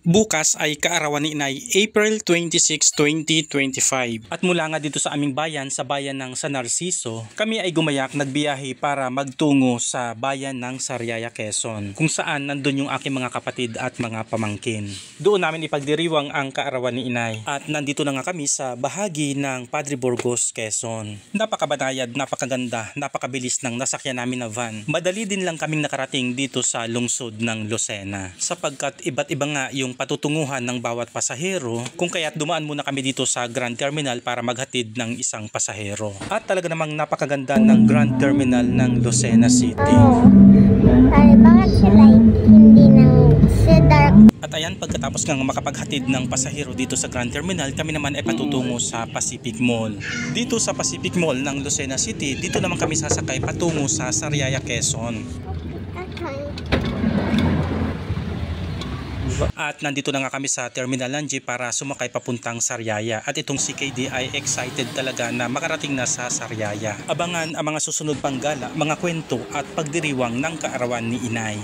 Bukas ay kaarawan ni Inay, April 26, 2025. At mula nga dito sa aming bayan, sa bayan ng San Narciso, kami ay gumayak nagbiyahe para magtungo sa bayan ng Sariaya, Quezon, kung saan nandun yung aking mga kapatid at mga pamangkin. Doon namin ipagdiriwang ang kaarawan ni Inay. At nandito na nga kami sa bahagi ng Padre Burgos, Quezon. Napakabanayad, napakaganda, napakabilis ng nasakyan namin na van. Madali din lang kaming nakarating dito sa lungsod ng Lucena, sapagkat iba't iba nga yung patutunguhan ng bawat pasahero, kung kaya't dumaan muna kami dito sa Grand Terminal para maghatid ng isang pasahero. At talaga namang napakaganda ng Grand Terminal ng Lucena City. Ay, bakit sila hindi ng cedar? At ayan, pagkatapos ng makapaghatid ng pasahero dito sa Grand Terminal, kami naman ay patutungo sa Pacific Mall. Dito sa Pacific Mall ng Lucena City, dito naman kami sasakay patungo sa Sariaya, Quezon. At nandito na nga kami sa Terminal Lanji para sumakay papuntang Sariaya. At itong si KD ay excited talaga na makarating na sa Sariaya. Abangan ang mga susunod pang gala, mga kwento at pagdiriwang ng kaarawan ni Inay.